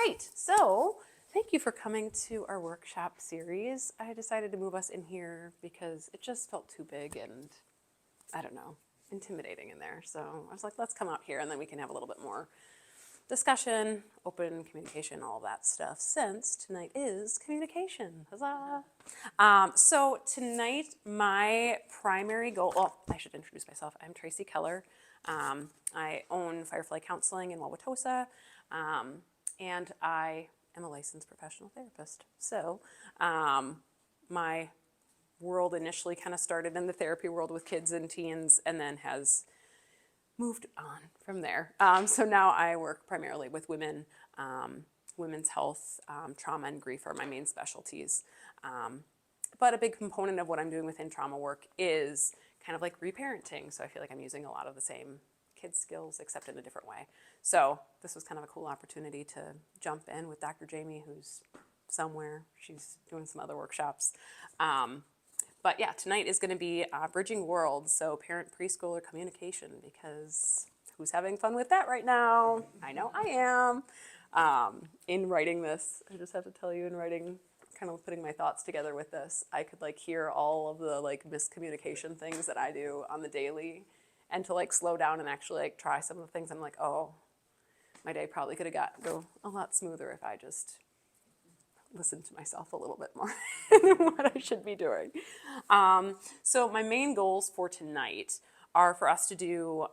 right, so thank you for coming to our workshop series. I decided to move us in here because it just felt too big and, I don't know, intimidating in there. So I was like, let's come out here and then we can have a little bit more discussion, open communication, all that stuff, since tonight is communication. Huzzah! So tonight, my primary goal, well, I should introduce myself. I'm Tracy Keller. I own Firefly Counseling in Wauwatosa, and I am a licensed professional therapist. So my world initially kind of started in the therapy world with kids and teens, and then has moved on from there. So now I work primarily with women, women's health, trauma and grief are my main specialties. But a big component of what I'm doing within trauma work is kind of like reparenting. So I feel like I'm using a lot of the same kids skills, except in a different way. So this was kind of a cool opportunity to jump in with Dr. Jamie, who's somewhere. She's doing some other workshops. But yeah, tonight is going to be Bridging Worlds, so parent preschooler communication, because who's having fun with that right now? I know I am. In writing this, I just have to tell you, in writing, kind of putting my thoughts together with this, I could like hear all of the like miscommunication things that I do on the daily, and to like slow down and actually like try some of the things, I'm like, oh, my day probably could have go a lot smoother if I just listen to myself a little bit more than what I should be doing. So my main goals for tonight are for us to do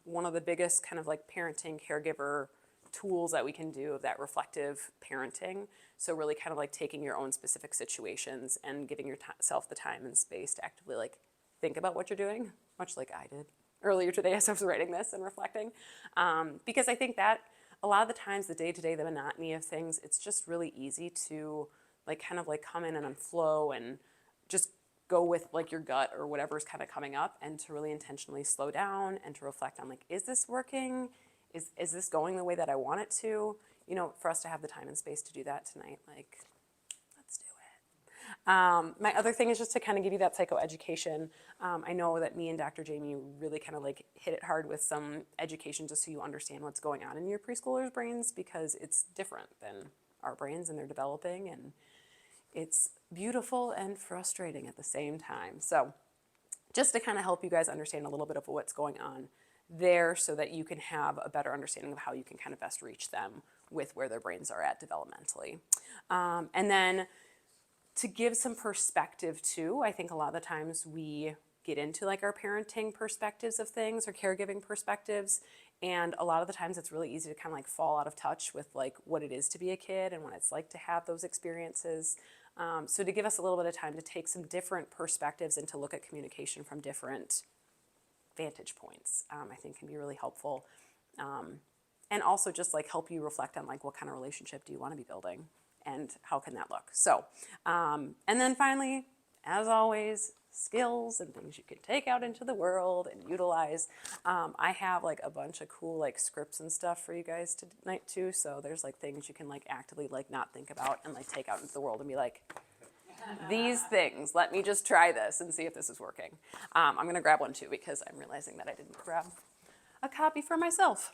one of the biggest kind of like parenting caregiver tools that we can do of that reflective parenting. So really kind of like taking your own specific situations and giving yourself the time and space to actively like think about what you're doing, much like I did earlier today as I was writing this and reflecting. Because I think that a lot of the times the day-to-day, the monotony of things, it's just really easy to like kind of like come in and flow and just go with like your gut or whatever's kind of coming up, and to really intentionally slow down and to reflect on like, is this working? Is this going the way that I want it to? You know, for us to have the time and space to do that tonight, like, let's do it. My other thing is just to kind of give you that psychoeducation. I know that me and Dr. Jamie really kind of like hit it hard with some education just so you understand what's going on in your preschoolers' brains, because it's different than our brains and they're developing, and it's beautiful and frustrating at the same time. So just to kind of help you guys understand a little bit of what's going on there, so that you can have a better understanding of how you can kind of best reach them with where their brains are at developmentally. And then to give some perspective too, I think a lot of the times we get into like our parenting perspectives of things or caregiving perspectives, and a lot of the times it's really easy to kind of like fall out of touch with like what it is to be a kid and what it's like to have those experiences. So to give us a little bit of time to take some different perspectives and to look at communication from different vantage points, I think can be really helpful. And also just like help you reflect on like what kind of relationship do you want to be building and how can that look. So, and then finally, as always, skills and things you can take out into the world and utilize. I have like a bunch of cool like scripts and stuff for you guys tonight too. So there's like things you can like actively like not think about and like take out into the world and be like, these things, let me just try this and see if this is working. I'm gonna grab one too, because I'm realizing that I didn't grab a copy for myself.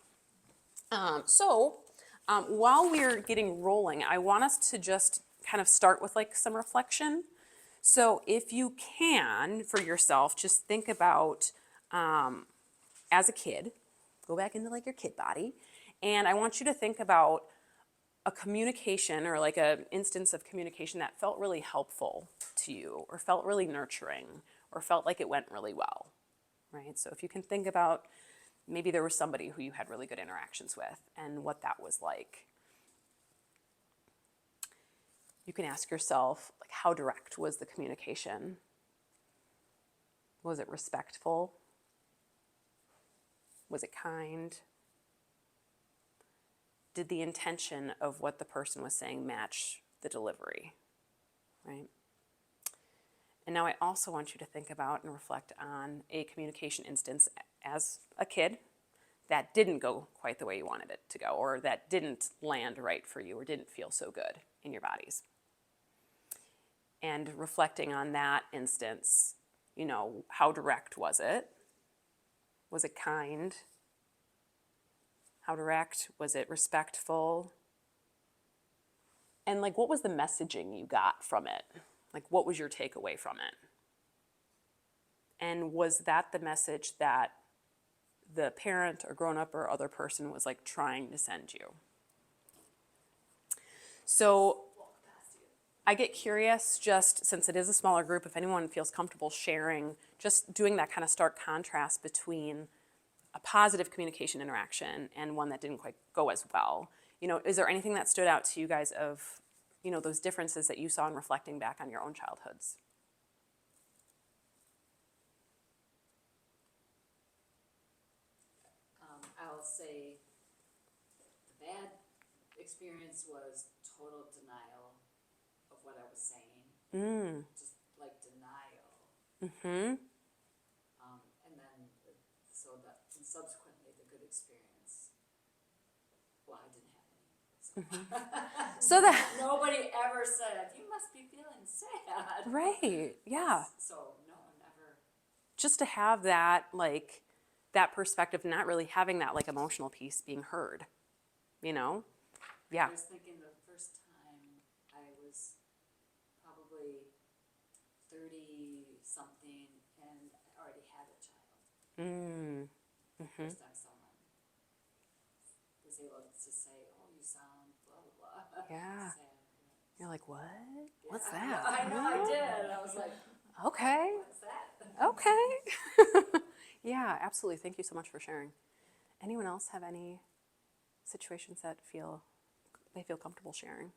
While we're getting rolling, I want us to just kind of start with like some reflection. So if you can, for yourself, just think about, as a kid, go back into like your kid body, and I want you to think about a communication or like an instance of communication that felt really helpful to you, or felt really nurturing, or felt like it went really well, right? So if you can think about maybe there was somebody who you had really good interactions with and what that was like. You can ask yourself, like, how direct was the communication? Was it respectful? Was it kind? Did the intention of what the person was saying match the delivery, right? And now I also want you to think about and reflect on a communication instance as a kid that didn't go quite the way you wanted it to go, or that didn't land right for you, or didn't feel so good in your bodies. And reflecting on that instance, you know, how direct was it? Was it kind? How direct? Was it respectful? And like, what was the messaging you got from it? Like, what was your takeaway from it? And was that the message that the parent or grown-up or other person was like trying to send you? So I get curious, just since it is a smaller group, if anyone feels comfortable sharing, just doing that kind of stark contrast between a positive communication interaction and one that didn't quite go as well. You know, is there anything that stood out to you guys of, you know, those differences that you saw in reflecting back on your own childhoods? I'll say the bad experience was total denial of what I was saying. Just like denial. Mm-hmm. And then, and subsequently the good experience, well, I didn't have any. So, So that, nobody ever said, you must be feeling sad. right, yeah. So, no one ever. Just to have that, like, that perspective, not really having that, like, emotional piece being heard, you know? Yeah. I was thinking the first time I was probably 30-something and I already had a child. First time someone was able to say, oh, you sound blah, blah, blah. Yeah. Sad. You're like, what? Yeah, What's that? I know, I did. I was like, Okay. what's that? Okay. Yeah, absolutely. Thank you so much for sharing. Anyone else have any situations that they feel comfortable sharing?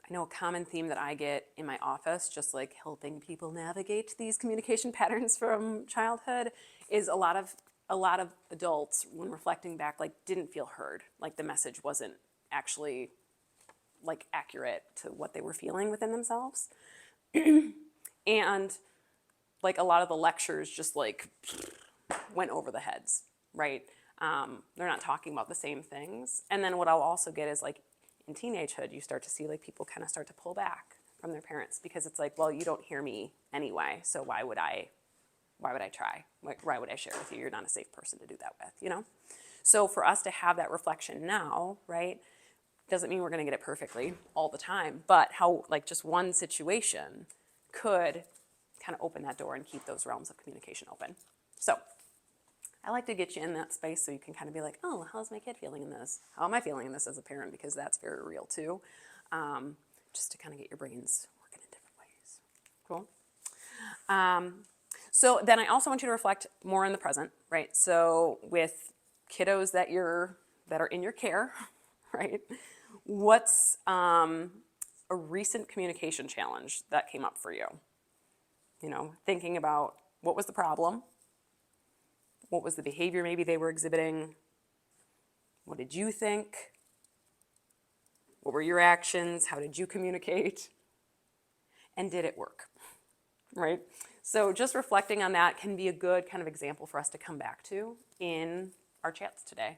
I know a common theme that I get in my office, just like helping people navigate these communication patterns from childhood, is a lot of adults, when reflecting back, like didn't feel heard. Like the message wasn't actually like accurate to what they were feeling within themselves. And like a lot of the lectures just like went over the heads, right? They're not talking about the same things. And then what I'll also get is like in teenagehood, you start to see like people kind of start to pull back from their parents because it's like, well, you don't hear me anyway, so why would I try? Why would I share with you? You're not a safe person to do that with, you know? So for us to have that reflection now, right, doesn't mean we're going to get it perfectly all the time, but how like just one situation could kind of open that door and keep those realms of communication open. So I like to get you in that space so you can kind of be like, oh, how's my kid feeling in this? How am I feeling in this as a parent? Because that's very real too. Just to kind of get your brains working in different ways. Cool. So then I also want you to reflect more in the present, right? So with kiddos that are in your care, right? What's a recent communication challenge that came up for you? You know, thinking about what was the problem? What was the behavior maybe they were exhibiting? What did you think? What were your actions? How did you communicate? And did it work? Right? So just reflecting on that can be a good kind of example for us to come back to in our chats today.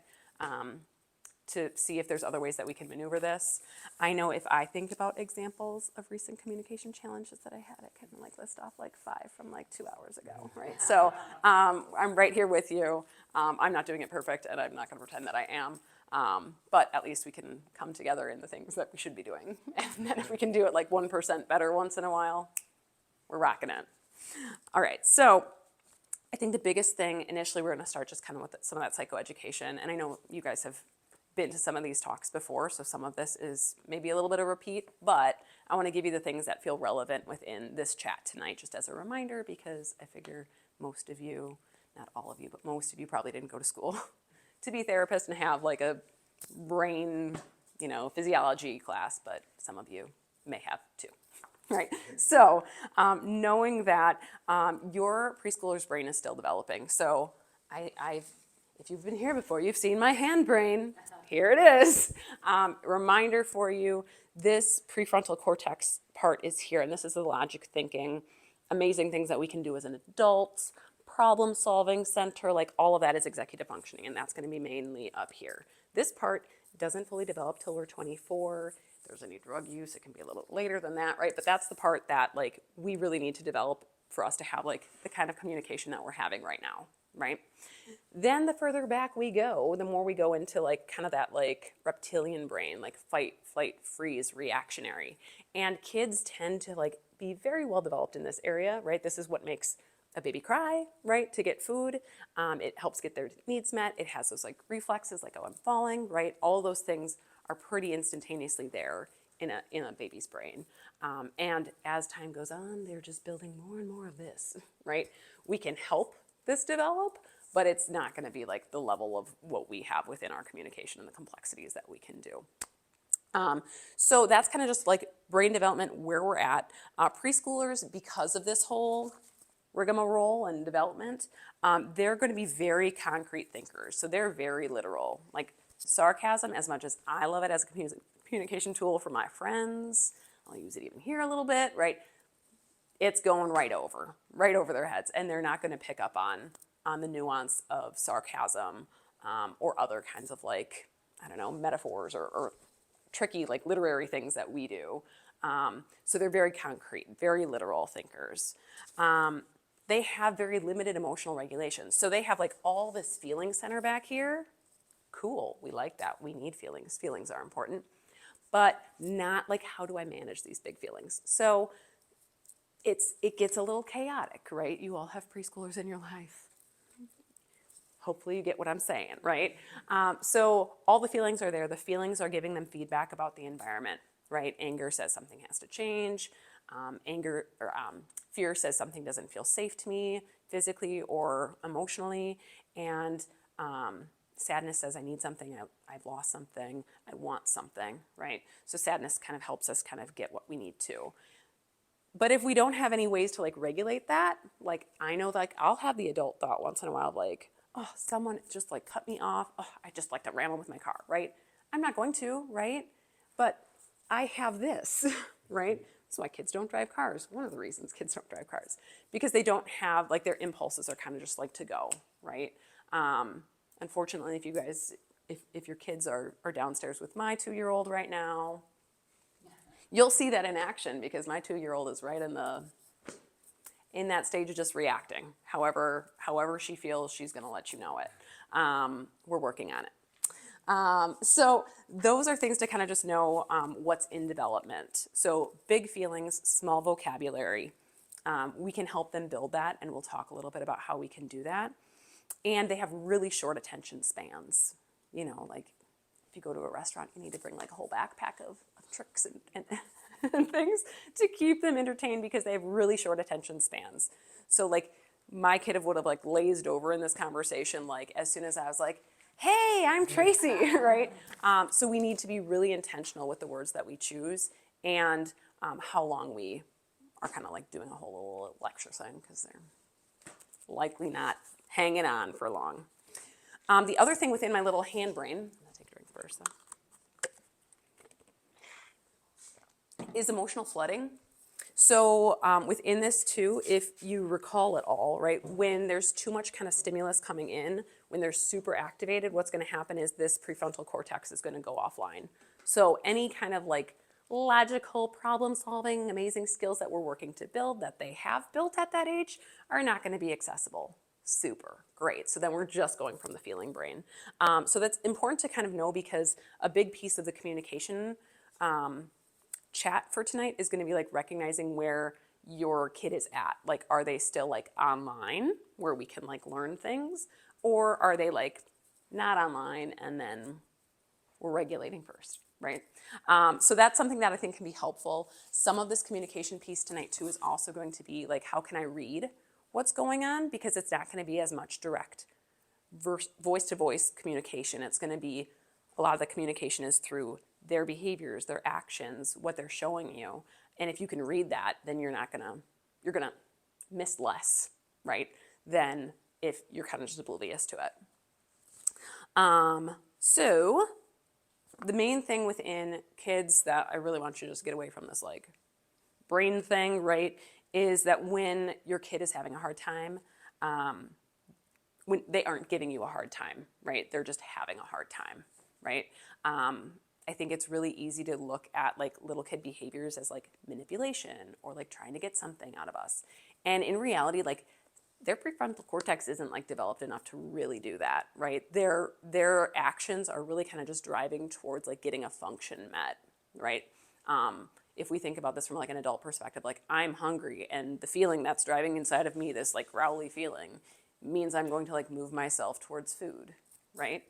To see if there's other ways that we can maneuver this. I know if I think about examples of recent communication challenges that I had, I can like list off like 5 from like 2 hours ago, right? So I'm right here with you. I'm not doing it perfect and I'm not gonna pretend that I am. But at least we can come together in the things that we should be doing. And then if we can do it like 1% better once in a while, we're rocking it. All right, so I think the biggest thing initially, we're gonna start just kind of with some of that psychoeducation. And I know you guys have been to some of these talks before, so some of this is maybe a little bit of repeat, but I want to give you the things that feel relevant within this chat tonight, just as a reminder, because I figure most of you, not all of you, but most of you probably didn't go to school to be therapists and have like a brain, you know, physiology class, but some of you may have too. Right, so knowing that your preschooler's brain is still developing, so if you've been here before, you've seen my hand brain. Here it is. Reminder for you, this prefrontal cortex part is here, and this is the logic thinking, amazing things that we can do as an adult, problem solving center, like all of that is executive functioning, and that's going to be mainly up here. This part doesn't fully develop till we're 24. If there's any drug use, it can be a little later than that, right? But that's the part that like we really need to develop for us to have like the kind of communication that we're having right now. right? Then the further back we go, the more we go into like kind of that like reptilian brain, like fight, flight, freeze, reactionary. And kids tend to like be very well developed in this area, right? This is what makes a baby cry, right? To get food. It helps get their needs met. It has those like reflexes, like, oh, I'm falling, right? All those things are pretty instantaneously there in a baby's brain. And as time goes on, they're just building more and more of this, right? We can help this develop, but it's not going to be like the level of what we have within our communication and the complexities that we can do. So that's kind of just like brain development, where we're at. Preschoolers, because of this whole rigmarole and development, they're going to be very concrete thinkers. So they're very literal. Like sarcasm, as much as I love it as a communication tool for my friends, I'll use it even here a little bit, right? It's going right over their heads, and they're not going to pick up on the nuance of sarcasm or other kinds of like, I don't know, metaphors or tricky like literary things that we do. So they're very concrete, very literal thinkers. They have very limited emotional regulation. So they have like all this feeling center back here. Cool, we like that. We need feelings. Feelings are important, but not like how do I manage these big feelings? So it gets a little chaotic, right? You all have preschoolers in your life. Hopefully you get what I'm saying, right? So all the feelings are there. The feelings are giving them feedback about the environment, right? Anger says something has to change. Fear says something doesn't feel safe to me physically or emotionally. And sadness says I need something, I've lost something, I want something, right? So sadness kind of helps us kind of get what we need to. But if we don't have any ways to like regulate that, like I know like I'll have the adult thought once in a while of like, oh, someone just like cut me off. Oh, I just like to ramble with my car, right? I'm not going to, right? But I have this, right? That's why kids don't drive cars. One of the reasons kids don't drive cars, because they don't have like their impulses are kind of just like to go, right? Unfortunately, if you guys, if your kids are downstairs with my 2-year-old right now, you'll see that in action because my 2-year-old is right in that stage of just reacting. However she feels, she's going to let you know it. We're working on it. So those are things to kind of just know what's in development. So big feelings, small vocabulary. We can help them build that, and we'll talk a little bit about how we can do that. And they have really short attention spans. You know, like if you go to a restaurant, you need to bring like a whole backpack of tricks and and things to keep them entertained because they have really short attention spans. So like my kid would have like lazed over in this conversation like as soon as I was like, hey, I'm Tracy, right? So we need to be really intentional with the words that we choose and how long we are kind of like doing a whole little lecture thing because they're likely not hanging on for long. The other thing within my little hand brain, I'm gonna take a drink first though, is emotional flooding. So within this too, if you recall at all, right, when there's too much kind of stimulus coming in, when they're super activated, what's going to happen is this prefrontal cortex is going to go offline. So any kind of like logical problem solving, amazing skills that we're working to build that they have built at that age are not going to be accessible. Super great. So then we're just going from the feeling brain. So that's important to kind of know because a big piece of the communication chat for tonight is going to be like recognizing where your kid is at. Like, are they still like online where we can like learn things, or are they like not online and then we're regulating first, right? So that's something that I think can be helpful. Some of this communication piece tonight too is also going to be like, how can I read what's going on? Because it's not going to be as much direct voice to voice communication. It's going to be a lot of the communication is through their behaviors, their actions, what they're showing you. And if you can read that, then you're gonna miss less, right? Than if you're kind of just oblivious to it. So the main thing within kids that I really want you to just get away from this like brain thing, right, is that when your kid is having a hard time, when they aren't giving you a hard time, right? They're just having a hard time, right? I think it's really easy to look at like little kid behaviors as like manipulation or like trying to get something out of us. And in reality, like their prefrontal cortex isn't like developed enough to really do that, right? Their actions are really kind of just driving towards like getting a function met, right? If we think about this from like an adult perspective, like I'm hungry and the feeling that's driving inside of me, this like growly feeling, means I'm going to like move myself towards food, right?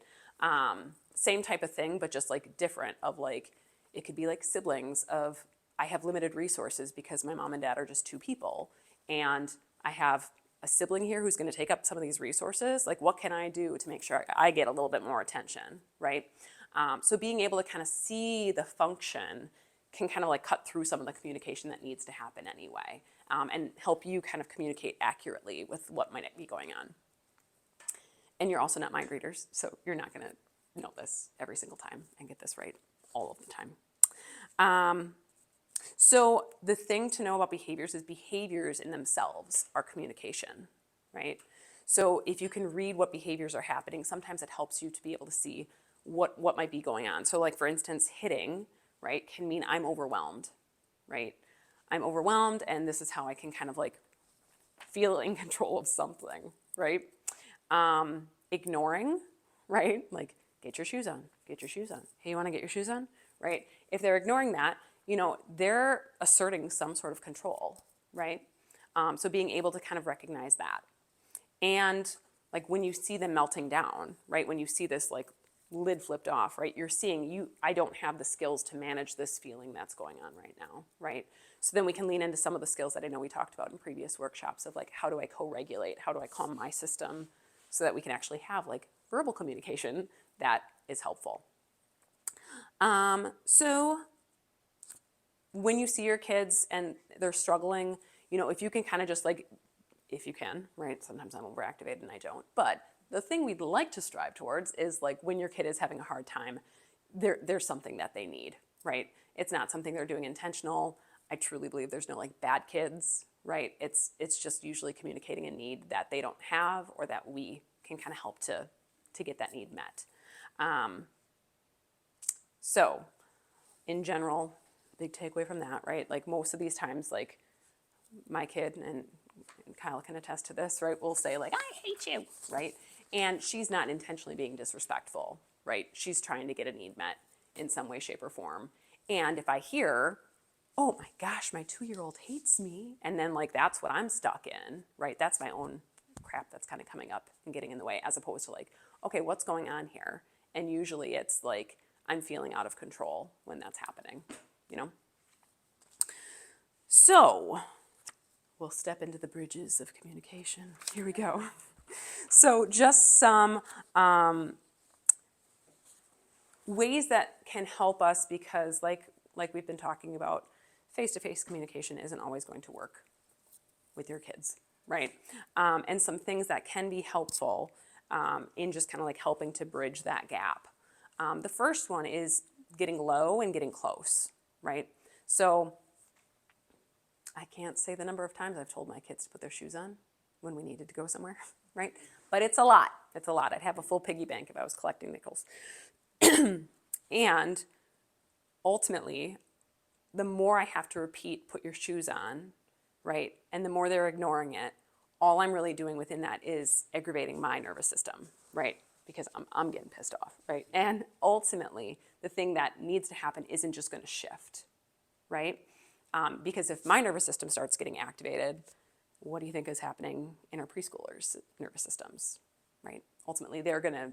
Same type of thing, but just like different of like, it could be like siblings of I have limited resources because my mom and dad are just two people. And I have a sibling here who's going to take up some of these resources. Like, what can I do to make sure I get a little bit more attention, right? So being able to kind of see the function can kind of like cut through some of the communication that needs to happen anyway, and help you kind of communicate accurately with what might be going on. And you're also not mind readers, so you're not going to know this every single time and get this right all of the time. So the thing to know about behaviors is behaviors in themselves are communication, right? So if you can read what behaviors are happening, sometimes it helps you to be able to see what might be going on. So like for instance, hitting, right, can mean I'm overwhelmed, right? I'm overwhelmed and this is how I can kind of like feel in control of something, right? Ignoring, right? Like, get your shoes on, get your shoes on. Hey, you wanna get your shoes on, right? If they're ignoring that, you know, they're asserting some sort of control, right? So being able to kind of recognize that. And like when you see them melting down, right? When you see this like lid flipped off, right? You're seeing I don't have the skills to manage this feeling that's going on right now, right? So then we can lean into some of the skills that I know we talked about in previous workshops of like, how do I co-regulate? How do I calm my system so that we can actually have like verbal communication that is helpful. So when you see your kids and they're struggling, you know, if you can kind of just like, if you can, right? Sometimes I'm overactivated and I don't. But the thing we'd like to strive towards is like when your kid is having a hard time, there's something that they need, right? It's not something they're doing intentional. I truly believe there's no like bad kids, right? It's just usually communicating a need that they don't have or that we can kind of help to get that need met. So in general, big takeaway from that, right? Like most of these times, like my kid and Kyle can attest to this, right? Will say like, I hate you, right? And she's not intentionally being disrespectful, right? She's trying to get a need met in some way, shape, or form. And if I hear, oh my gosh, my 2-year-old hates me, and then like that's what I'm stuck in, right? That's my own crap that's kind of coming up and getting in the way, as opposed to like, okay, what's going on here? And usually it's like I'm feeling out of control when that's happening, you know? So we'll step into the bridges of communication. Here we go. So just some ways that can help us, because like we've been talking about, face-to-face communication isn't always going to work with your kids, right? And some things that can be helpful in just kind of like helping to bridge that gap. The first one is getting low and getting close, right? So I can't say the number of times I've told my kids to put their shoes on when we needed to go somewhere, right? But it's a lot. It's a lot. I'd have a full piggy bank if I was collecting nickels. And ultimately, the more I have to repeat, put your shoes on, right? And the more they're ignoring it, all I'm really doing within that is aggravating my nervous system, right? Because I'm getting pissed off, right? And ultimately, the thing that needs to happen isn't just going to shift, right? Because if my nervous system starts getting activated, what do you think is happening in our preschoolers' nervous systems, right? Ultimately, they're going to,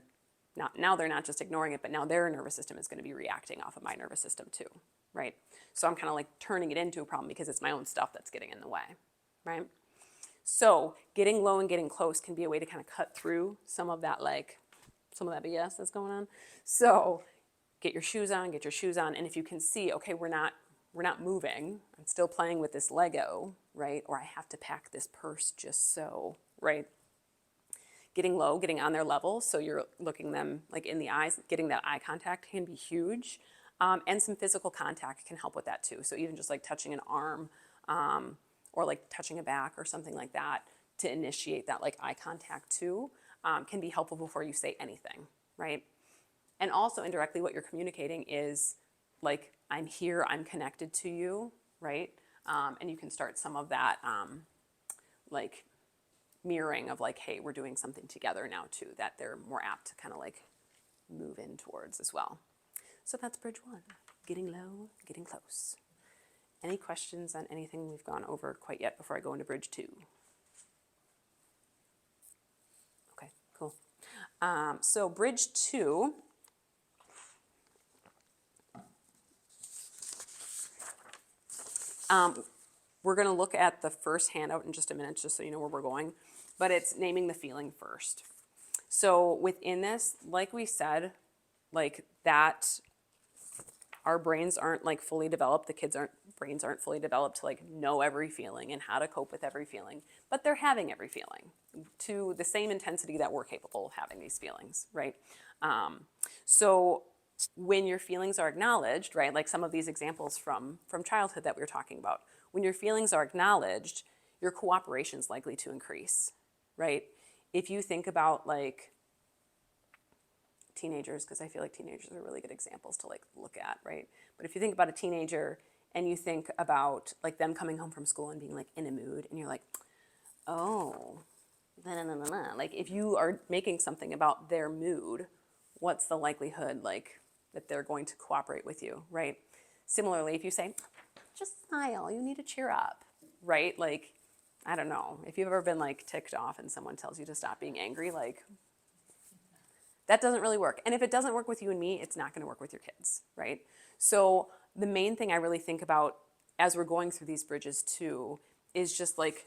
now they're not just ignoring it, but now their nervous system is going to be reacting off of my nervous system too, right? So I'm kind of like turning it into a problem because it's my own stuff that's getting in the way, right? So getting low and getting close can be a way to kind of cut through some of that BS that's going on. So get your shoes on, and if you can see, okay, we're not moving, I'm still playing with this Lego, right? Or I have to pack this purse just so, right? Getting low, getting on their level, so you're looking them like in the eyes, getting that eye contact can be huge. And some physical contact can help with that too. So even just like touching an arm, or like touching a back or something like that to initiate that like eye contact too, can be helpful before you say anything, right? And also indirectly what you're communicating is like, I'm here, I'm connected to you, right? And you can start some of that like mirroring of like, hey, we're doing something together now too, that they're more apt to kind of like move in towards as well. So that's bridge 1, getting low, getting close. Any questions on anything we've gone over quite yet before I go into bridge 2? Okay, cool. So bridge 2, we're going to look at the first handout in just a minute, just so you know where we're going, but it's naming the feeling first. So within this, like we said, like that, our brains aren't like fully developed. The brains aren't fully developed to like know every feeling and how to cope with every feeling, but they're having every feeling to the same intensity that we're capable of having these feelings, right? So when your feelings are acknowledged, right, like some of these examples from childhood that we were talking about, when your feelings are acknowledged, your cooperation is likely to increase, right? If you think about like teenagers, because I feel like teenagers are really good examples to like look at, right? But if you think about a teenager and you think about like them coming home from school and being like in a mood, and you're like, oh, like if you are making something about their mood, what's the likelihood like that they're going to cooperate with you, right? Similarly, if you say, just smile, you need to cheer up, right? Like, I don't know, if you've ever been like ticked off and someone tells you to stop being angry, like that doesn't really work. And if it doesn't work with you and me, it's not going to work with your kids, right? So the main thing I really think about as we're going through these bridges too is just like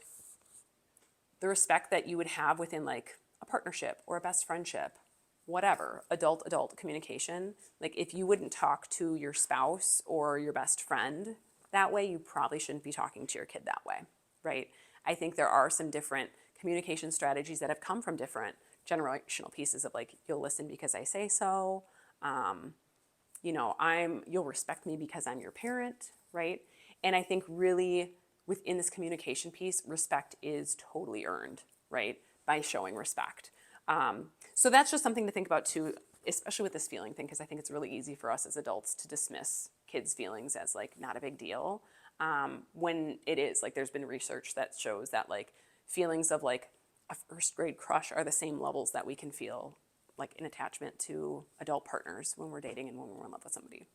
the respect that you would have within like a partnership or a best friendship, whatever, adult communication. Like if you wouldn't talk to your spouse or your best friend that way, you probably shouldn't be talking to your kid that way, right? I think there are some different communication strategies that have come from different generational pieces of like, you'll listen because I say so. You'll respect me because I'm your parent, right? And I think really within this communication piece, respect is totally earned, right? By showing respect. So that's just something to think about too, especially with this feeling thing, because I think it's really easy for us as adults to dismiss kids' feelings as like not a big deal. When it is, like there's been research that shows that like feelings of like a first grade crush are the same levels that we can feel like in attachment to adult partners when we're dating and when we're in love with somebody.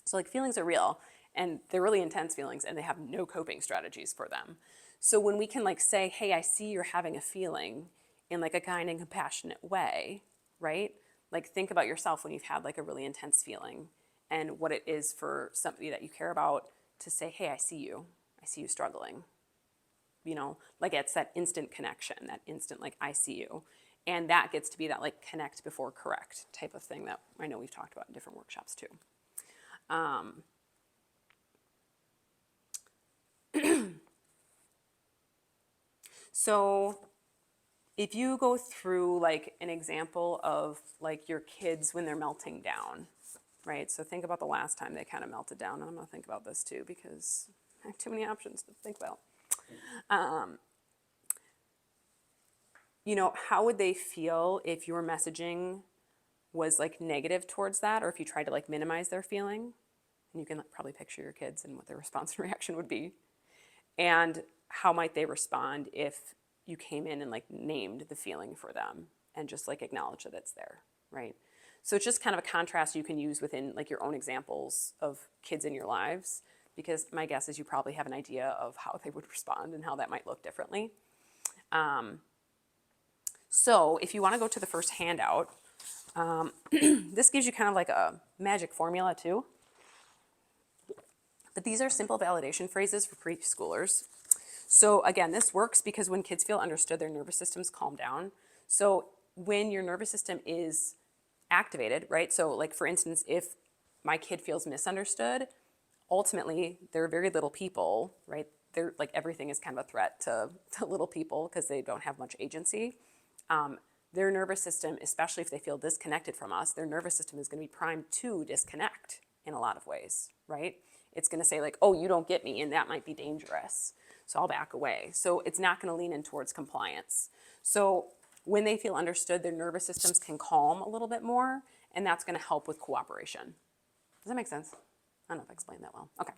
So like feelings are real and they're really intense feelings and they have no coping strategies for them. So when we can like say, hey, I see you're having a feeling in like a kind and compassionate way, right? Like think about yourself when you've had like a really intense feeling and what it is for somebody that you care about to say, hey, I see you struggling. Like it's that instant connection, that instant like I see you. And that gets to be that like connect before correct type of thing that I know we've talked about in different workshops too. So if you go through like an example of like your kids when they're melting down, right? So think about the last time they kind of melted down, and I'm gonna think about this too because I have too many options to think about. How would they feel if your messaging was like negative towards that, or if you tried to like minimize their feeling? And you can like, probably picture your kids and what their response and reaction would be. And how might they respond if you came in and like named the feeling for them and just like acknowledge that it's there, right? So it's just kind of a contrast you can use within like your own examples of kids in your lives, because my guess is you probably have an idea of how they would respond and how that might look differently. So if you want to go to the first handout, this gives you kind of like a magic formula too. But these are simple validation phrases for preschoolers. So again, this works because when kids feel understood, their nervous systems calm down. So when your nervous system is activated, right? So like for instance, if my kid feels misunderstood, ultimately they're very little people, right? They're like everything is kind of a threat to little people because they don't have much agency. Their nervous system, especially if they feel disconnected from us, their nervous system is going to be primed to disconnect in a lot of ways, right? It's going to say like, oh, you don't get me, and that might be dangerous, so I'll back away. So it's not going to lean in towards compliance. So when they feel understood, their nervous systems can calm a little bit more, and that's going to help with cooperation. Does that make sense? I don't know if I explained that well. Okay.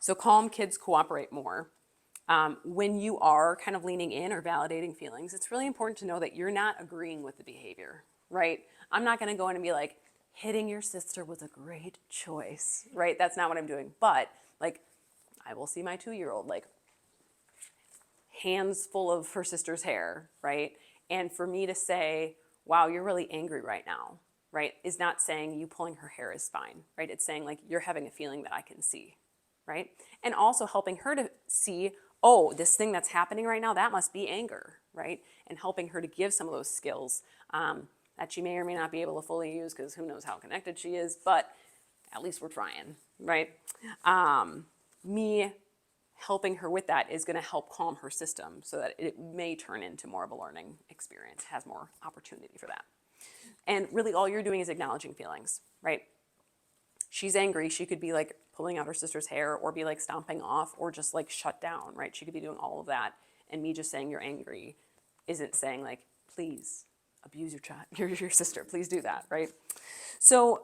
So calm kids cooperate more. When you are kind of leaning in or validating feelings, it's really important to know that you're not agreeing with the behavior, right? I'm not going to go in and be like, hitting your sister was a great choice, right? That's not what I'm doing. But like, I will see my 2-year-old like hands full of her sister's hair, right? And for me to say, wow, you're really angry right now, right, is not saying you pulling her hair is fine, right? It's saying like you're having a feeling that I can see, right? And also helping her to see, oh, this thing that's happening right now, that must be anger, right? And helping her to give some of those skills that she may or may not be able to fully use because who knows how connected she is, but at least we're trying, right? Me helping her with that is going to help calm her system so that it may turn into more of a learning experience, has more opportunity for that. And really all you're doing is acknowledging feelings, right? She's angry, she could be like pulling out her sister's hair or be like stomping off or just like shut down, right? She could be doing all of that. And me just saying you're angry isn't saying like, please abuse your child, your sister, please do that, right? So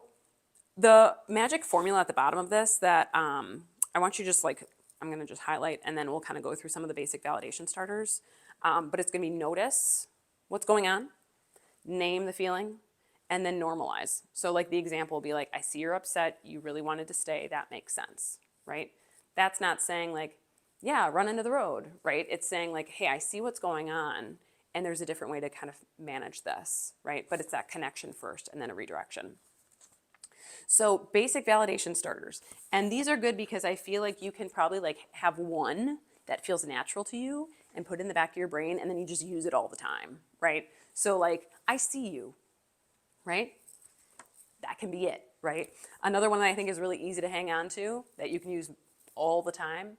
the magic formula at the bottom of this that I want you just like, I'm going to just highlight and then we'll kind of go through some of the basic validation starters. But it's going to be notice what's going on, name the feeling, and then normalize. So like the example will be like, I see you're upset, you really wanted to stay, that makes sense, right? That's not saying like, yeah, run into the road, right? It's saying like, hey, I see what's going on and there's a different way to kind of manage this, right? But it's that connection first and then a redirection. So basic validation starters. And these are good because I feel like you can probably like have one that feels natural to you and put it in the back of your brain and then you just use it all the time, right? So like, I see you, right? That can be it, right? Another one that I think is really easy to hang on to that you can use all the time,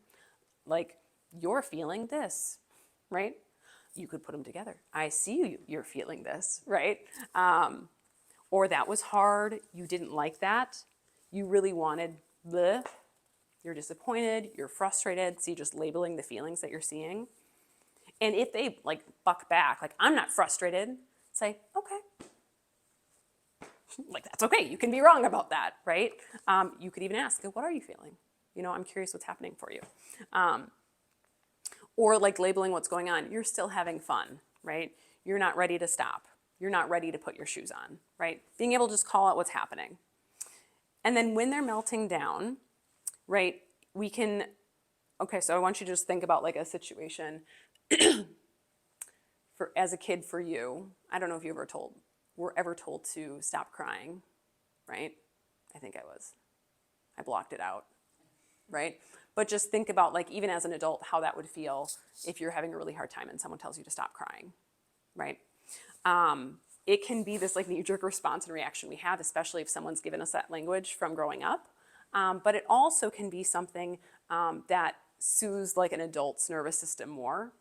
like, you're feeling this, right? You could put them together. I see you, you're feeling this, right? Or that was hard, you didn't like that, you really wanted the, you're disappointed, you're frustrated, see just labeling the feelings that you're seeing. And if they like buck back, like I'm not frustrated, say, okay. Like that's okay, you can be wrong about that, right? You could even ask, what are you feeling? You know, I'm curious what's happening for you. Or like labeling what's going on, you're still having fun, right? You're not ready to stop. You're not ready to put your shoes on, right? Being able to just call out what's happening. And then when they're melting down, right, we can, okay, so I want you to just think about like a situation for as a kid for you. I don't know if you were ever told to stop crying, right? I think I was. I blocked it out, right? But just think about like even as an adult how that would feel if you're having a really hard time and someone tells you to stop crying, right? It can be this like knee-jerk response and reaction we have, especially if someone's given us that language from growing up. But it also can be something that soothes like an adult's nervous system more.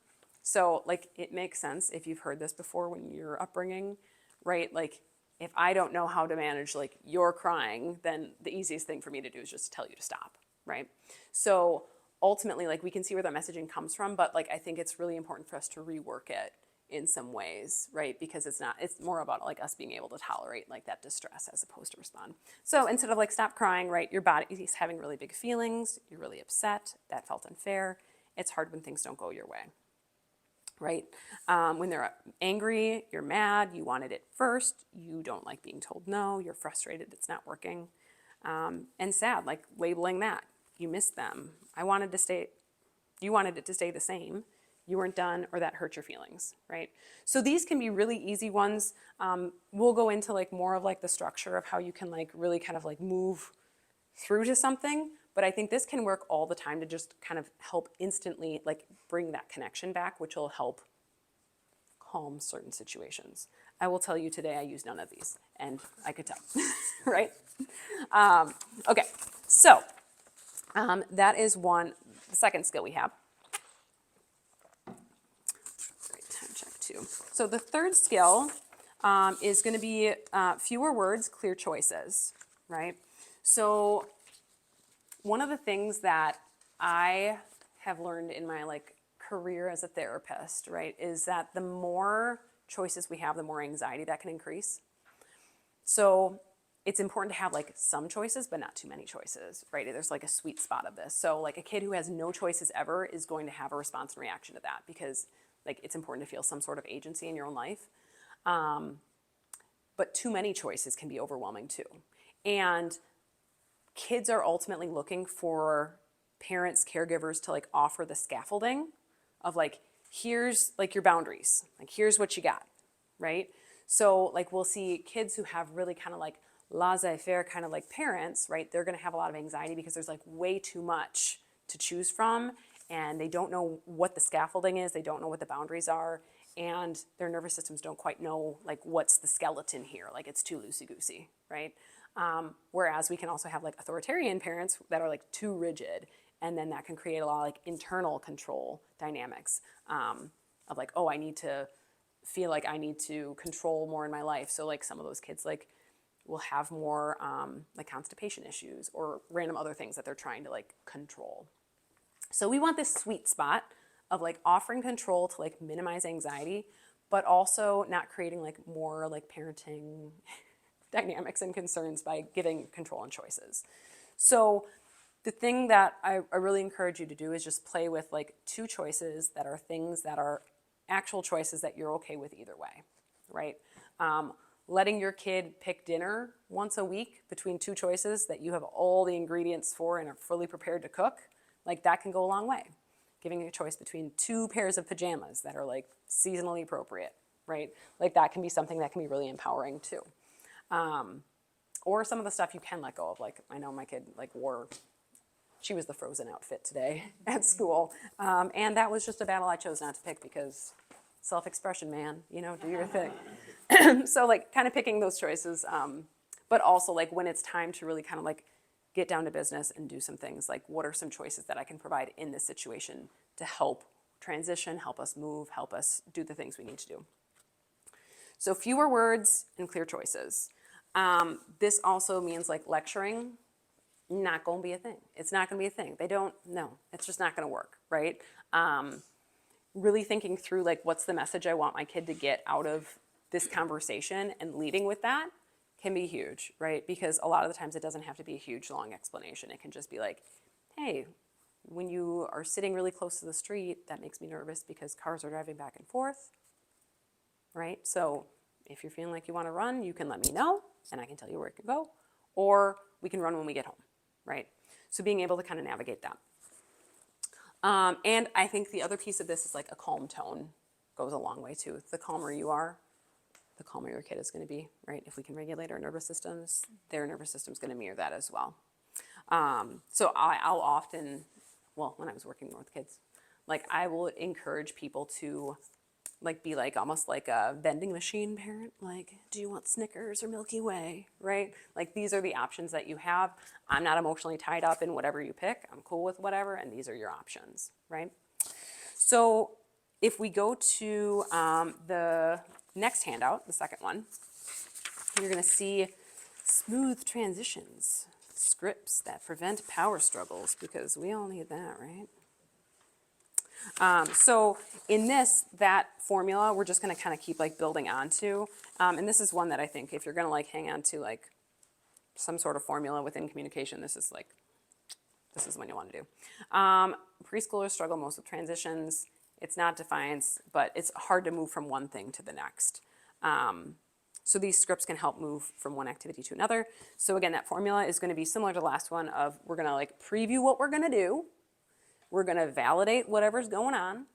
So like it makes sense if you've heard this before when you're upbringing, right? Like if I don't know how to manage like you're crying, then the easiest thing for me to do is just tell you to stop, right? So ultimately like we can see where that messaging comes from, but like I think it's really important for us to rework it in some ways, right? Because it's more about like us being able to tolerate like that distress as opposed to respond. So instead of like stop crying, right? Your body is having really big feelings, you're really upset, that felt unfair. It's hard when things don't go your way, right? When they're angry, you're mad, you wanted it first, you don't like being told no, you're frustrated, it's not working. And sad, like labeling that, you missed them. You wanted it to stay the same. You weren't done or that hurt your feelings, right? So these can be really easy ones. We'll go into like more of like the structure of how you can like really kind of like move through to something, but I think this can work all the time to just kind of help instantly like bring that connection back, which will help calm certain situations. I will tell you today I use none of these and I could tell, right? Okay, so that is the second skill we have. Time check too. So the third skill is going to be fewer words, clear choices, right? So one of the things that I have learned in my like career as a therapist, right, is that the more choices we have, the more anxiety that can increase. So it's important to have like some choices, but not too many choices, right? There's like a sweet spot of this. So like a kid who has no choices ever is going to have a response and reaction to that because like it's important to feel some sort of agency in your own life. But too many choices can be overwhelming too. And kids are ultimately looking for parents, caregivers to like offer the scaffolding of like, here's like your boundaries, like here's what you got, right? So like we'll see kids who have really kind of like laissez-faire kind of like parents, right? They're gonna have a lot of anxiety because there's like way too much to choose from and they don't know what the scaffolding is, they don't know what the boundaries are, and their nervous systems don't quite know like what's the skeleton here, like it's too loosey-goosey, right? Whereas we can also have like authoritarian parents that are like too rigid, and then that can create a lot of like internal control dynamics of like, oh, I need to feel like I need to control more in my life. So like some of those kids like will have more like constipation issues or random other things that they're trying to like control. So we want this sweet spot of like offering control to like minimize anxiety, but also not creating like more like parenting dynamics and concerns by giving control and choices. So the thing that I really encourage you to do is just play with like two choices that are things that are actual choices that you're okay with either way, right? Letting your kid pick dinner once a week between two choices that you have all the ingredients for and are fully prepared to cook, like that can go a long way. Giving a choice between two pairs of pajamas that are like seasonally appropriate, right? Like that can be something that can be really empowering too. Or some of the stuff you can let go of. Like I know my kid like she was the Frozen outfit today at school. And that was just a battle I chose not to pick because self-expression, man, you know, do your thing. So like kind of picking those choices, but also like when it's time to really kind of like get down to business and do some things, like what are some choices that I can provide in this situation to help transition, help us move, help us do the things we need to do. So fewer words and clear choices. This also means like lecturing, not going to be a thing. It's not going to be a thing. It's just not going to work, right? Really thinking through like what's the message I want my kid to get out of this conversation and leading with that can be huge, right? Because a lot of the times it doesn't have to be a huge long explanation. It can just be like, hey, when you are sitting really close to the street, that makes me nervous because cars are driving back and forth, right? So if you're feeling like you want to run, you can let me know and I can tell you where it can go, or we can run when we get home, right? So being able to kind of navigate that. And I think the other piece of this is like a calm tone goes a long way too. The calmer you are, the calmer your kid is going to be, right? If we can regulate our nervous systems, their nervous system's going to mirror that as well. So I'll often, well, when I was working more with kids, like I will encourage people to like be like almost like a vending machine parent, like, do you want Snickers or Milky Way, right? Like these are the options that you have. I'm not emotionally tied up in whatever you pick. I'm cool with whatever, and these are your options, right? So if we go to the next handout, the second one, you're gonna see smooth transitions, scripts that prevent power struggles, because we all need that, right? So in this, that formula, we're just going to kind of keep like building onto. And this is one that I think if you're going to like hang on to like some sort of formula within communication, this is what you want to do. Preschoolers struggle most with transitions. It's not defiance, but it's hard to move from one thing to the next. So these scripts can help move from one activity to another. So again, that formula is going to be similar to the last one of we're going to like preview what we're going to do. We're going to validate whatever's going on,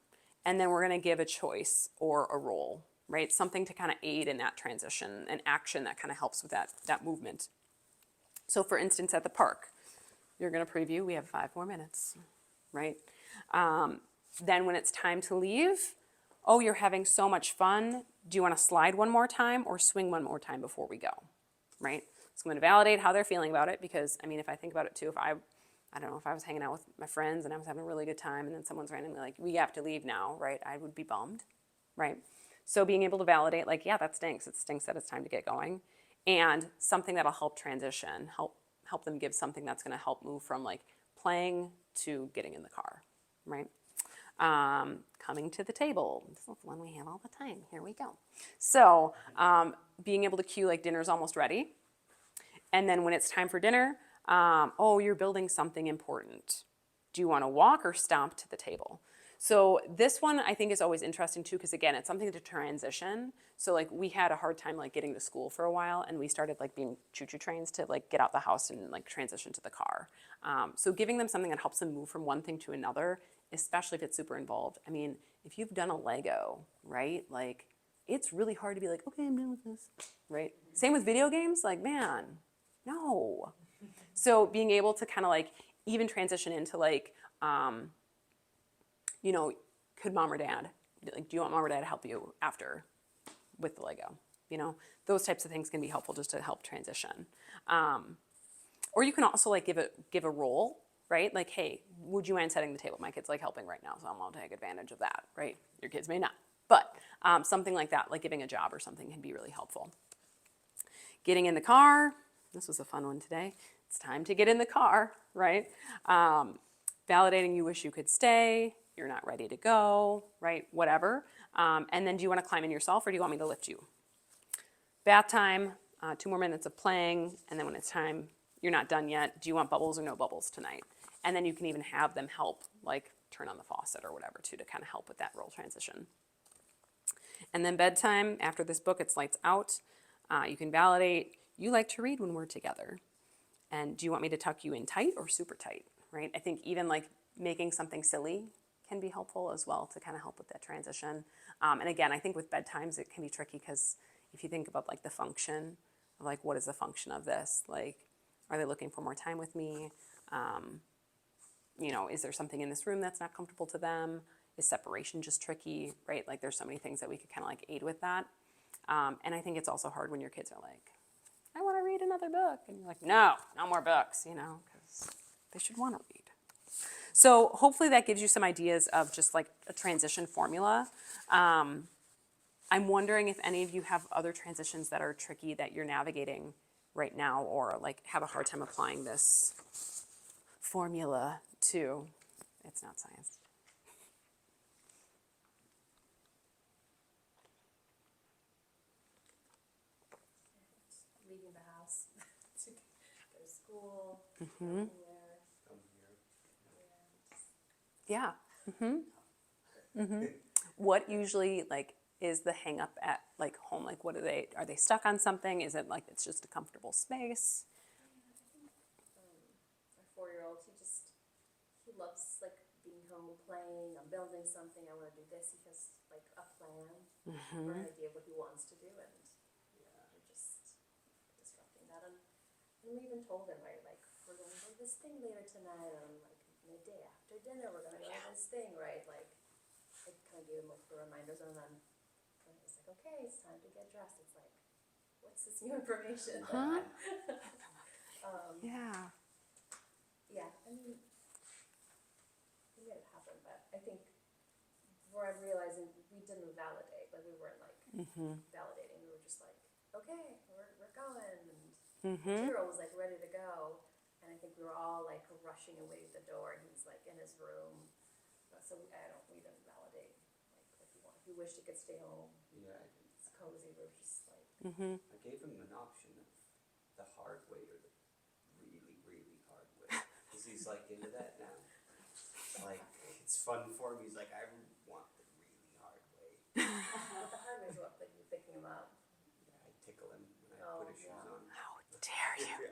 and then we're going to give a choice or a role, right? Something to kind of aid in that transition, an action that kind of helps with that movement. So for instance, at the park, you're going to preview, we have 5 more minutes, right? Then when it's time to leave, oh, you're having so much fun. Do you want to slide one more time or swing one more time before we go, right? So I'm going to validate how they're feeling about it because, I mean, if I think about it too, if I don't know, if I was hanging out with my friends and I was having a really good time and then someone's randomly like, we have to leave now, right? I would be bummed, right? So being able to validate like, yeah, that stinks. It stinks that it's time to get going. And something that'll help transition, help them give something that's going to help move from like playing to getting in the car, right? Coming to the table. This is one we have all the time. Here we go. So being able to cue like dinner's almost ready. And then when it's time for dinner, oh, you're building something important. Do you want to walk or stomp to the table? So this one I think is always interesting too, because again, it's something to transition. So like we had a hard time like getting to school for a while, and we started like being choo-choo trains to like get out the house and like transition to the car. So giving them something that helps them move from one thing to another, especially if it's super involved. I mean, if you've done a Lego, right? Like it's really hard to be like, okay, I'm done with this, right? Same with video games, like man, no. So being able to kind of like even transition into like, you know, could mom or dad, like, do you want mom or dad to help you after with the Lego? You know, those types of things can be helpful just to help transition. Or you can also like give a role, right? Like, hey, would you mind setting the table? My kid's like helping right now, so I'm gonna take advantage of that, right? Your kids may not, but something like that, like giving a job or something, can be really helpful. Getting in the car. This was a fun one today. It's time to get in the car, right? Validating you wish you could stay, you're not ready to go, right? Whatever. And then do you want to climb in yourself or do you want me to lift you? Bath time, 2 more minutes of playing, and then when it's time, you're not done yet. Do you want bubbles or no bubbles tonight? And then you can even have them help, like turn on the faucet or whatever too, to kind of help with that role transition. And then bedtime, after this book, it's lights out. You can validate, you like to read when we're together. And do you want me to tuck you in tight or super tight, right? I think even like making something silly can be helpful as well to kind of help with that transition. And again, I think with bedtimes, it can be tricky because if you think about like the function of like, what is the function of this? Like, are they looking for more time with me? You know, is there something in this room that's not comfortable to them? Is separation just tricky, right? Like there's so many things that we could kind of like aid with that. And I think it's also hard when your kids are like, I want to read another book. And you're like, no more books, you know, because they should want to read. So hopefully that gives you some ideas of just like a transition formula. I'm wondering if any of you have other transitions that are tricky that you're navigating right now or like have a hard time applying this formula to. It's not science. Leaving the house to go to school, come here. Yeah. What usually like is the hang up at like home? Like what are they stuck on something? Is it like it's just a comfortable space? My 4-year-old, he loves like being home playing. I'm building something. I want to do this. He has like a plan or an idea of what he wants to do, and we're just disrupting that. And we even told him, right, like we're going to go to this thing later tonight, and I'm like midday after dinner we're going to go to this thing, right? Like I kind of gave him like the reminders, and then when he's like, okay, it's time to get dressed. It's like, what's this new information? Yeah. Yeah, I mean, we made it happen, but I think where I'm realizing we didn't validate, like we weren't like validating. We were just like, okay, we're going, and the 2-year-old was like ready to go, and I think we were all like rushing away to the door, and he's like in his room. So we didn't validate like he wanted. He wished he could stay home. Yeah, I did. It's cozy. We're just like. I gave him an option of the hard way or the really, really hard way. Because he's like into that now. Like, it's fun for him. He's like, I want the really hard way. But the hard way is what, like you picking him up. Yeah, I tickle him when I put his shoes on. How dare you?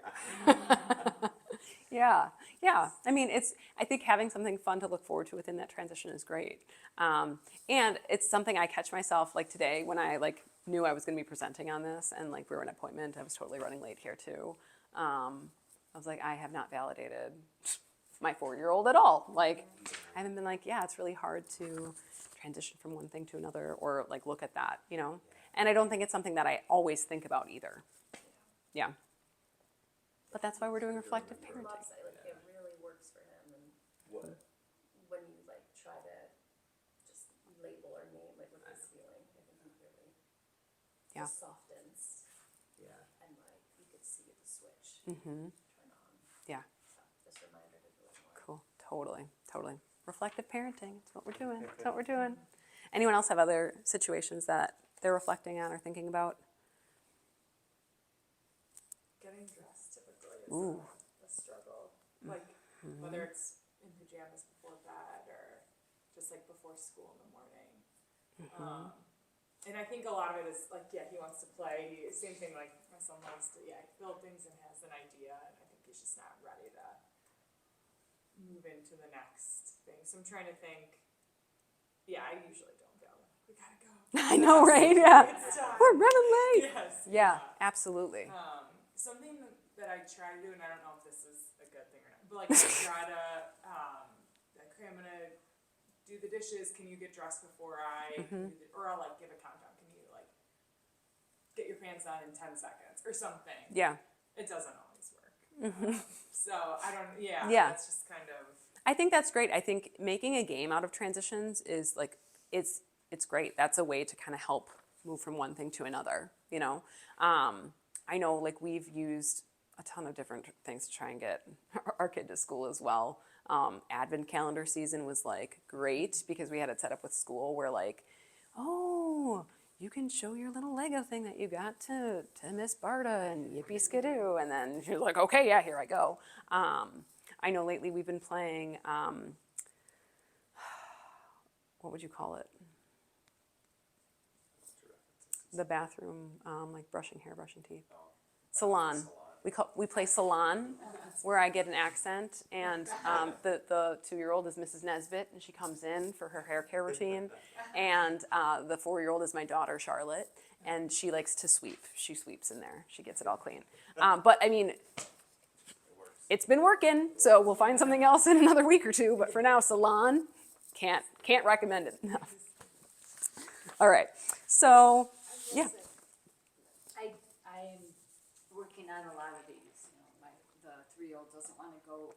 Yeah. Yeah. I mean, I think having something fun to look forward to within that transition is great. And it's something I catch myself like today when I like knew I was going to be presenting on this and like we were in an appointment. I was totally running late here too. I was like, I have not validated my 4-year-old at all. Like, I haven't been like, yeah, it's really hard to transition from one thing to another or like look at that, you know? And I don't think it's something that I always think about either. Yeah. But that's why we're doing reflective From parenting. outside, like it really works for him, and What? when you like try to just label or name it with this feeling, I think it really Yeah. just softens, Yeah. and like you could see the switch turn on. Yeah. So this reminder to do it more. Cool. Totally. Reflective parenting. That's what we're doing. That's what we're doing. Anyone else have other situations that they're reflecting on or thinking about? Getting morning dress typically is Ooh. a struggle. Like whether it's in pajamas before bed or just like before school in the morning. And I think a lot of it is like, yeah, he wants to play. Same thing, like my son loves to, build things and has an idea, and I think he's just not ready to move into the next thing. So I'm trying to think. Yeah, I usually don't go. We gotta go. I know, right? Yeah. It's time. We're running late. Yes. Yeah, absolutely. Something that I try to do, and I don't know if this is a good thing or not, but like I try to, like, okay, I'm gonna do the dishes. Can you get dressed before I do the, or I'll like give a countdown. Can you like get your pants on in 10 seconds or something? Yeah. It doesn't always work. So I don't. Yeah. Yeah. It's just kind of. I think that's great. I think making a game out of transitions is like, it's great. That's a way to kind of help move from one thing to another, you know? I know like we've used a ton of different things to try and get our kid to school as well. Advent calendar season was like great because we had it set up with school where like, oh, you can show your little Lego thing that you got to Miss Barta and yippee skidoo. And then she was like, okay, yeah, here I go. I know lately we've been playing, what would you call it? The bathroom, like brushing hair, brushing teeth. Salon. We play salon, where I get an accent, and the 2-year-old is Mrs. Nesbitt, and she comes in for her hair care routine, and the 4-year-old is my daughter Charlotte, and she likes to sweep. She sweeps in there. She gets it all clean. But I mean, it's been working, so we'll find something else in another week or two. But for now, salon, can't recommend it enough. All right, so yeah. I'm working on a lot of these, you know, the 3-year-old doesn't wanna go,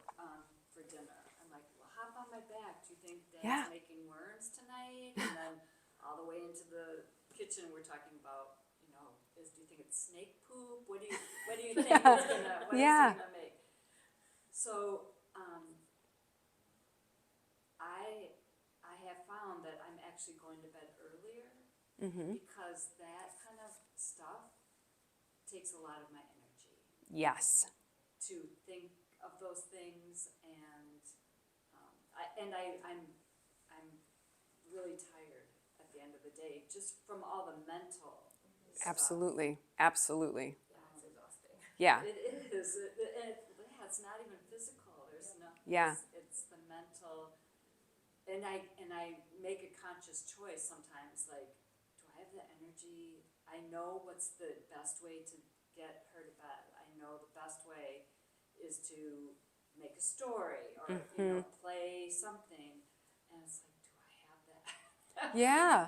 for dinner. I'm like, well, hop on my back, do you think Yeah. Dad's making worms tonight? And then all the way into the kitchen, we're talking about, you know, do you think it's snake poop? What do you think it's gonna, what is Yeah. it gonna make? So, I have found that I'm actually going to bed earlier because that kind of stuff takes a lot of my energy Yes. to think of those things, and I'm really tired at the end of the day just from all the mental stuff. Absolutely. Absolutely. Yeah, it's exhausting. Yeah. It is. It's not even physical. There's no. Yeah. It's the mental, and I make a conscious choice sometimes. Like, do I have the energy? I know what's the best way to get her to bed. I know the best way is to make a story or play something, and it's like, do I have that? Yeah.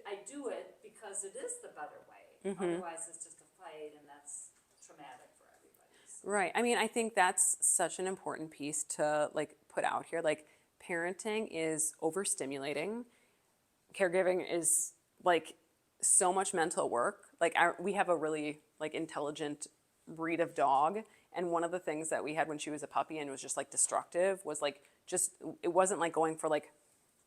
I do it because it is the better way. Otherwise, it's just a fight, and that's traumatic for everybody. So. Right. I mean, I think that's such an important piece to like put out here. Like, parenting is overstimulating. Caregiving is like so much mental work. Like, we have a really like intelligent breed of dog, and one of the things that we had when she was a puppy and was just like destructive was like it wasn't like going for like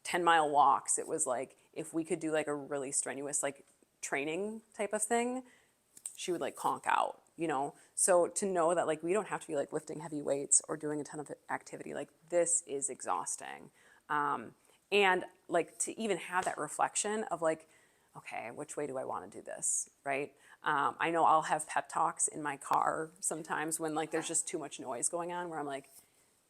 10-mile walks. It was like if we could do like a really strenuous like training type of thing, she would like conk out, you know? So to know that like we don't have to be like lifting heavy weights or doing a ton of activity, like this is exhausting. And like to even have that reflection of like, okay, which way do I want to do this, right? I know I'll have pep talks in my car sometimes when like there's just too much noise going on where I'm like,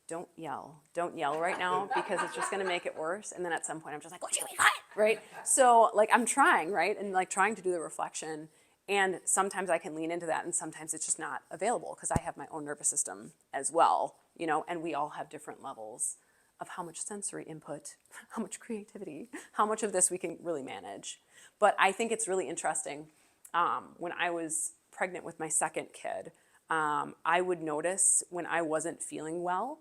don't yell right now because it's just gonna make it worse. And then at some point I'm just like, would you be quiet, right? So like I'm trying, right? And like trying to do the reflection, and sometimes I can lean into that and sometimes it's just not available because I have my own nervous system as well, you know, and we all have different levels of how much sensory input, how much creativity, how much of this we can really manage. But I think it's really interesting. When I was pregnant with my second kid, I would notice when I wasn't feeling well,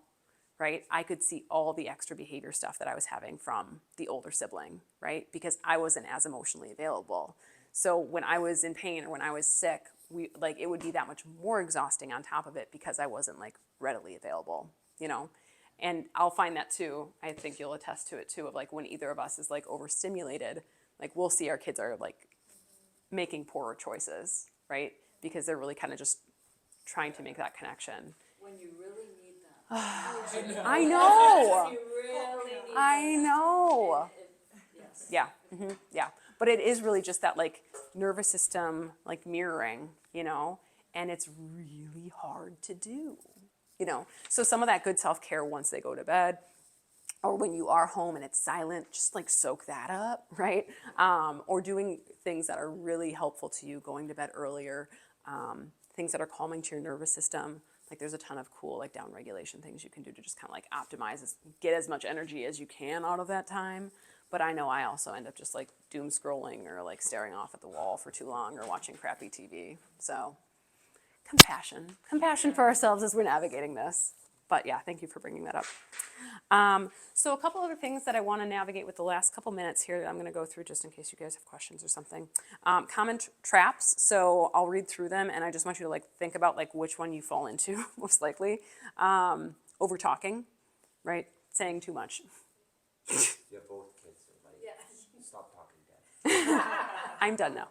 right? I could see all the extra behavior stuff that I was having from the older sibling, right? Because I wasn't as emotionally available. So when I was in pain or when I was sick, it would be that much more exhausting on top of it because I wasn't like readily available, you know? And I'll find that too. I think you'll attest to it too, of like when either of us is like overstimulated, like we'll see our kids are like making poorer choices, right? Because they're really kind of just trying to make that connection. When you really need them. I know. You really need them. I know. Yes. Yeah, yeah. But it is really just that like nervous system like mirroring, and it's really hard to do, So some of that good self-care once they go to bed, or when you are home and it's silent, just like soak that up, right? Or doing things that are really helpful to you, going to bed earlier, things that are calming to your nervous system. Like there's a ton of cool like down regulation things you can do to just kind of like optimize, get as much energy as you can out of that time. But I know I also end up just like doom scrolling or like staring off at the wall for too long or watching crappy TV. So compassion for ourselves as we're navigating this. But yeah, thank you for bringing that up. So a couple other things that I want to navigate with the last couple minutes here that I'm going to go through just in case you guys have questions or something. Common traps. So I'll read through them and I just want you to like think about like which one you fall into most likely. Over talking, right? Saying too much. Yeah, both kids are like, Yeah. stop talking, Dad. I'm done now.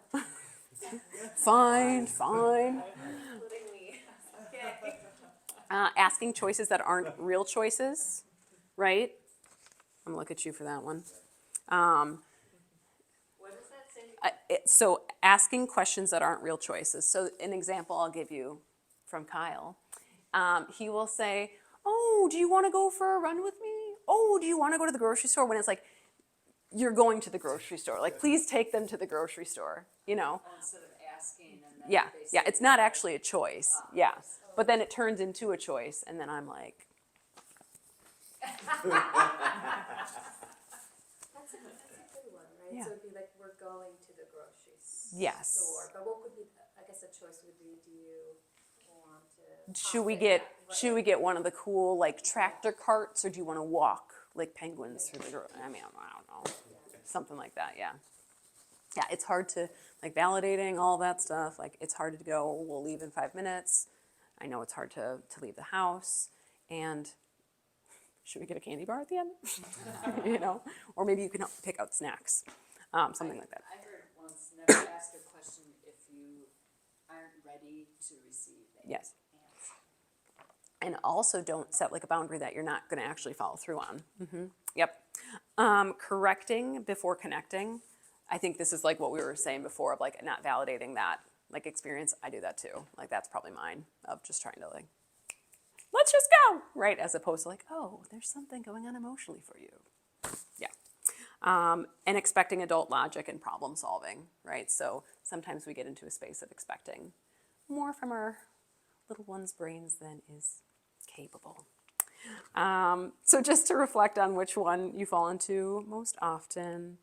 Fine. Including me. Okay. Asking choices that aren't real choices, right? I'm gonna look at you for that one. What does that say? So asking questions that aren't real choices. So an example I'll give you from Kyle. He will say, oh, do you want to go for a run with me? Oh, do you want to go to the grocery store? When it's like, you're going to the grocery store. Like, please take them to the grocery store, Oh, instead of asking and then Yeah, they yeah, say it's not no. actually a choice. Yeah. But then it turns into a choice, and then I'm like, That's a good one, right? Yeah. So it'd be like, we're going to the grocery Yes. store. But what would be, I guess a choice would be, do you want to? should we opt get in? Right. should we get one of the cool like tractor carts, or do you want to walk like penguins through the I mean, I don't know. Something like that, yeah. Yeah, it's hard to, like validating all that stuff, like it's hard to go, we'll leave in 5 minutes. I know it's hard to leave the house, and should we get a candy bar at the end? Or maybe you can help pick out snacks, something like that. I heard once, never ask a question if you aren't ready to receive an Yes. answer. And also don't set like a boundary that you're not gonna actually follow through on. Yep. Correcting before connecting. I think this is like what we were saying before of like not validating that like experience. I do that too. Like that's probably mine of just trying to like, let's just go, right? As opposed to like, oh, there's something going on emotionally for you. Yeah. And expecting adult logic and problem solving, right? So sometimes we get into a space of expecting more from our little one's brains than is capable. So just to reflect on which one you fall into most often,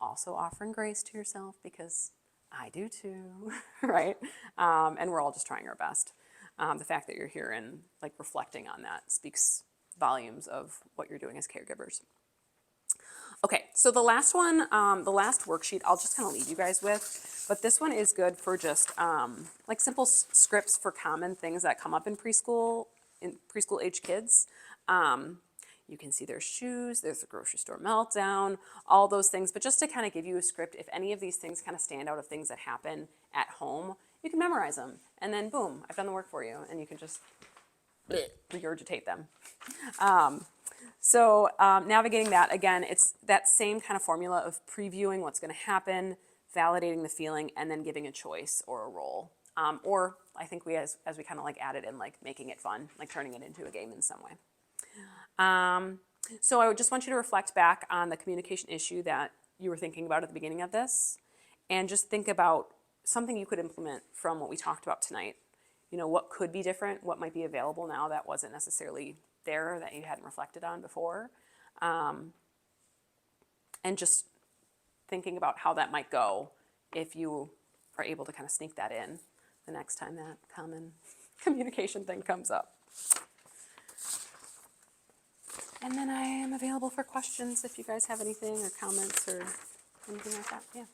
also offering grace to yourself because I do too, right? And we're all just trying our best. The fact that you're here and like reflecting on that speaks volumes of what you're doing as caregivers. Okay, so the last one, the last worksheet, I'll just kind of leave you guys with, but this one is good for just like simple scripts for common things that come up in preschool age kids. You can see there's shoes, there's the grocery store meltdown, all those things, but just to kind of give you a script, if any of these things kind of stand out of things that happen at home, you can memorize them, and then boom, I've done the work for you, and you can just regurgitate them. So navigating that, again, it's that same kind of formula of previewing what's going to happen, validating the feeling, and then giving a choice or a role. Or I think we, as we kind of like added in, like making it fun, like turning it into a game in some way. So I would just want you to reflect back on the communication issue that you were thinking about at the beginning of this, and just think about something you could implement from what we talked about tonight. What could be different, what might be available now that wasn't necessarily there, that you hadn't reflected on before. And just thinking about how that might go if you are able to kind of sneak that in the next time that common communication thing comes up. And then I am available for questions if you guys have anything or comments or anything like that. Yeah.